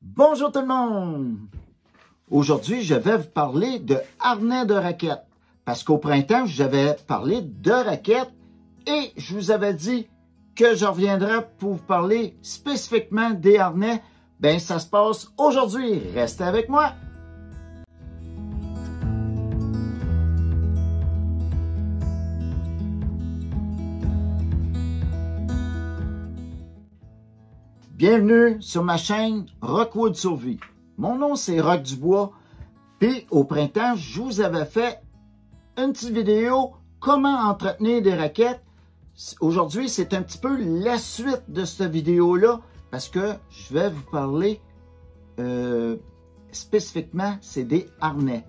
Bonjour tout le monde! Aujourd'hui, je vais vous parler de harnais de raquettes. Parce qu'au printemps, j'avais parlé de raquettes et je vous avais dit que je reviendrais pour vous parler spécifiquement des harnais. Ben, ça se passe aujourd'hui. Restez avec moi! Bienvenue sur ma chaîne Rockwood Survie. Mon nom c'est Rock Dubois. Puis au printemps, je vous avais fait une petite vidéo comment entretenir des raquettes. Aujourd'hui, c'est un petit peu la suite de cette vidéo-là parce que je vais vous parler spécifiquement, c'est des harnais.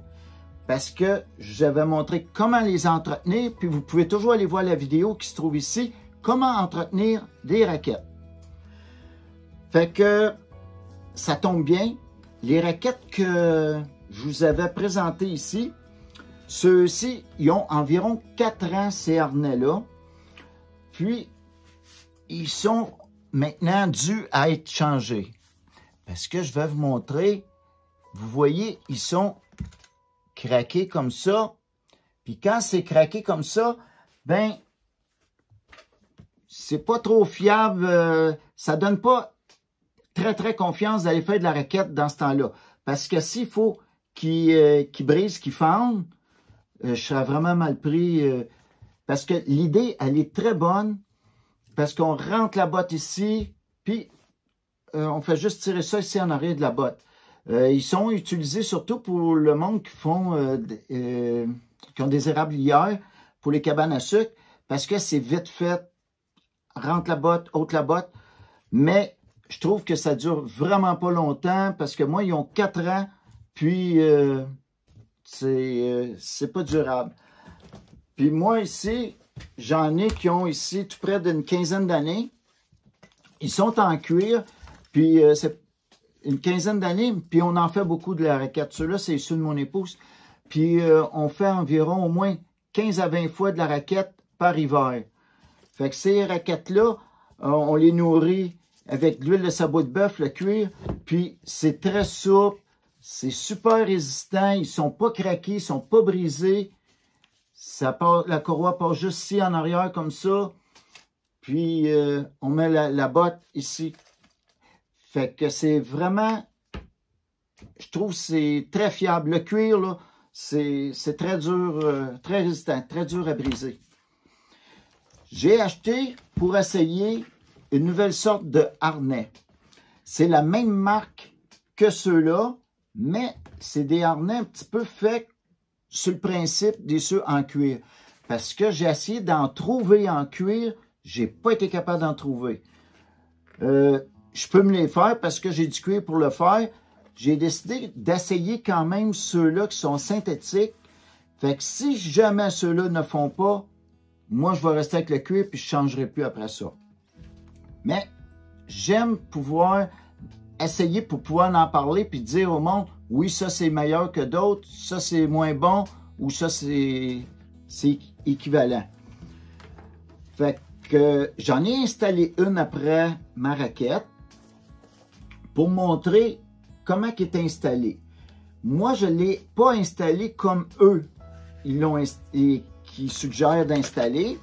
Parce que j'avais montré comment les entretenir, puis vous pouvez toujours aller voir la vidéo qui se trouve ici, comment entretenir des raquettes. Fait que ça tombe bien, les raquettes que je vous avais présentées ici, ceux-ci, ils ont environ 4 ans, ces harnais-là. Puis, ils sont maintenant dus à être changés. Parce que je vais vous montrer, vous voyez, ils sont craqués comme ça. Puis quand c'est craqué comme ça, ben, c'est pas trop fiable, ça donne pas très confiance d'aller faire de la raquette dans ce temps-là. Parce que s'il faut qu'il brise, qu'il fende, je serais vraiment mal pris. Parce que l'idée, elle est très bonne. Parce qu'on rentre la botte ici, puis on fait juste tirer ça ici en arrière de la botte. Ils sont utilisés surtout pour le monde qui font qui ont des érablières pour les cabanes à sucre. Parce que c'est vite fait. Rentre la botte, ôte la botte. Mais je trouve que ça dure vraiment pas longtemps parce que moi, ils ont 4 ans, puis c'est pas durable. Puis moi, ici, j'en ai qui ont ici tout près d'une quinzaine d'années. Ils sont en cuir, puis c'est une quinzaine d'années, puis on en fait beaucoup de la raquette. Ceux-là, c'est ceux de mon épouse. Puis on fait environ au moins 15 à 20 fois de la raquette par hiver. Fait que ces raquettes-là, on les nourrit avec de l'huile de sabot de bœuf, le cuir, puis c'est très souple, c'est super résistant, ils sont pas craqués, ils sont pas brisés, ça part, la courroie passe juste ici en arrière comme ça, puis on met la botte ici. Fait que c'est vraiment, je trouve que c'est très fiable. Le cuir, là, c'est très dur, très résistant, très dur à briser. J'ai acheté pour essayer une nouvelle sorte de harnais. C'est la même marque que ceux-là, mais c'est des harnais un petit peu faits sur le principe des ceux en cuir. Parce que j'ai essayé d'en trouver en cuir, j'ai pas été capable d'en trouver. Je peux me les faire parce que j'ai du cuir pour le faire. J'ai décidé d'essayer quand même ceux-là qui sont synthétiques. Fait que si jamais ceux-là ne font pas, moi je vais rester avec le cuir puis je changerai plus après ça. Mais j'aime pouvoir essayer pour pouvoir en parler puis dire au monde, oui, ça c'est meilleur que d'autres, ça c'est moins bon ou ça c'est équivalent. Fait que j'en ai installé une après ma raquette pour montrer comment elle est installée. Moi, je ne l'ai pas installée comme eux, qui suggèrent d'installer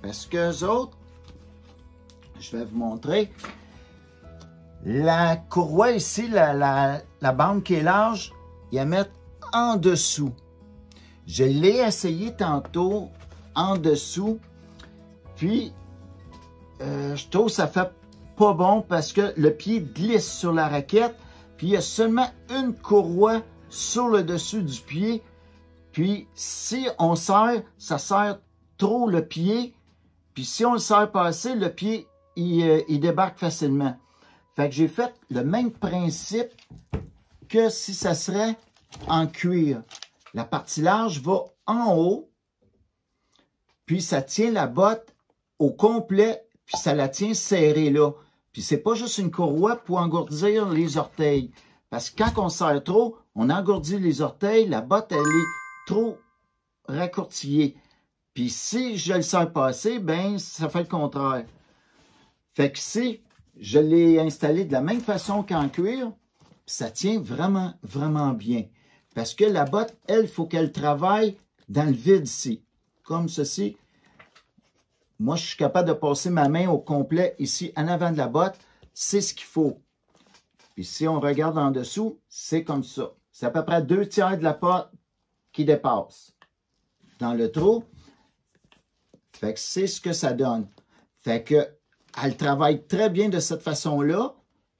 parce qu'eux autres, je vais vous montrer. La courroie ici, la bande qui est large, ils la mettent en dessous. Je l'ai essayé tantôt en dessous. Puis, je trouve que ça fait pas bon parce que le pied glisse sur la raquette. Puis, il y a seulement une courroie sur le dessus du pied. Puis, si on serre, ça serre trop le pied. Puis, si on le serre pas assez, le pied il débarque facilement. Fait que j'ai fait le même principe que si ça serait en cuir. La partie large va en haut, puis ça tient la botte au complet, puis ça la tient serrée là. Puis c'est pas juste une courroie pour engourdir les orteils. Parce que quand on serre trop, on engourdit les orteils, la botte, elle est trop raccourcillée. Puis si je le serre pas assez, ben ça fait le contraire. Fait que si je l'ai installé de la même façon qu'en cuir, ça tient vraiment, vraiment bien. Parce que la botte, elle, il faut qu'elle travaille dans le vide ici. Comme ceci. Moi, je suis capable de passer ma main au complet ici en avant de la botte. C'est ce qu'il faut. Puis si on regarde en dessous, c'est comme ça. C'est à peu près 2/3 de la botte qui dépasse dans le trou. Fait que c'est ce que ça donne. Fait que elle travaille très bien de cette façon-là.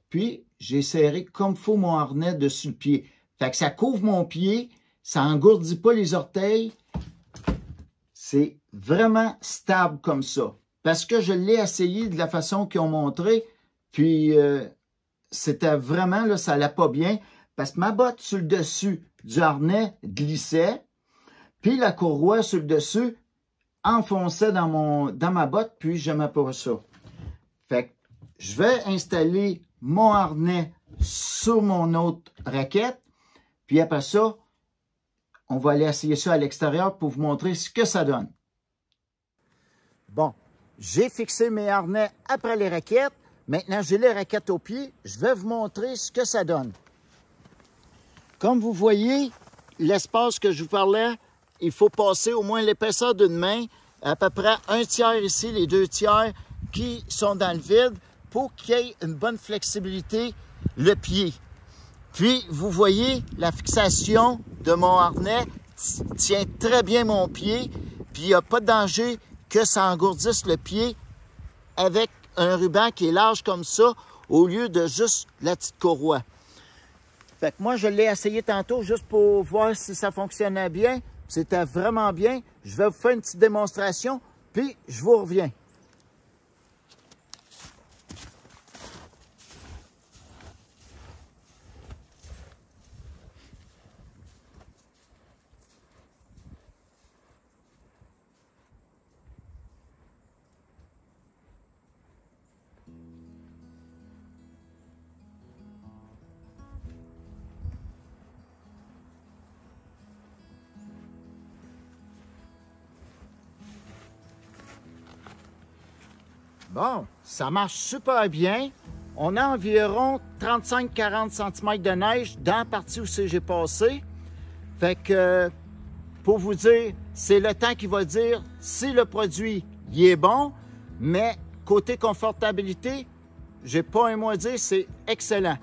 Puis, j'ai serré comme il faut mon harnais dessus le pied. Fait que ça couvre mon pied, ça engourdit pas les orteils. C'est vraiment stable comme ça. Parce que je l'ai essayé de la façon qu'ils ont montré, puis c'était vraiment, là, ça allait pas bien. Parce que ma botte sur le dessus du harnais glissait, puis la courroie sur le dessus enfonçait dans ma botte, puis j'aimais pas ça. Fait que je vais installer mon harnais sur mon autre raquette, puis après ça, on va aller essayer ça à l'extérieur pour vous montrer ce que ça donne. Bon, j'ai fixé mes harnais après les raquettes. Maintenant, j'ai les raquettes au pied. Je vais vous montrer ce que ça donne. Comme vous voyez, l'espace que je vous parlais, il faut passer au moins l'épaisseur d'une main, à peu près 1/3 ici, les 2/3 qui sont dans le vide, pour qu'il y ait une bonne flexibilité le pied. Puis, vous voyez, la fixation de mon harnais tient très bien mon pied, puis il n'y a pas de danger que ça engourdisse le pied avec un ruban qui est large comme ça, au lieu de juste la petite courroie. Fait que moi, je l'ai essayé tantôt juste pour voir si ça fonctionnait bien. C'était vraiment bien. Je vais vous faire une petite démonstration, puis je vous reviens. Bon, ça marche super bien. On a environ 35-40 cm de neige dans la partie où j'ai passé. Fait que, pour vous dire, c'est le temps qui va dire si le produit il est bon, mais côté confortabilité, j'ai pas un mot à dire, c'est excellent.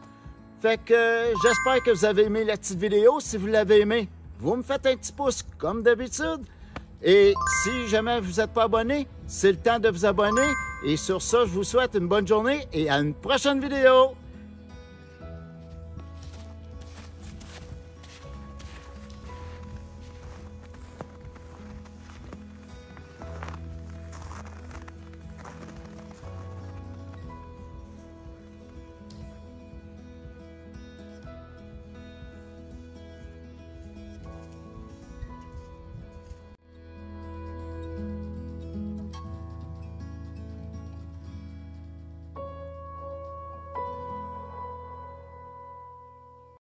Fait que j'espère que vous avez aimé la petite vidéo. Si vous l'avez aimé, vous me faites un petit pouce comme d'habitude. Et si jamais vous n'êtes pas abonné, c'est le temps de vous abonner. Et sur ça, je vous souhaite une bonne journée et à une prochaine vidéo.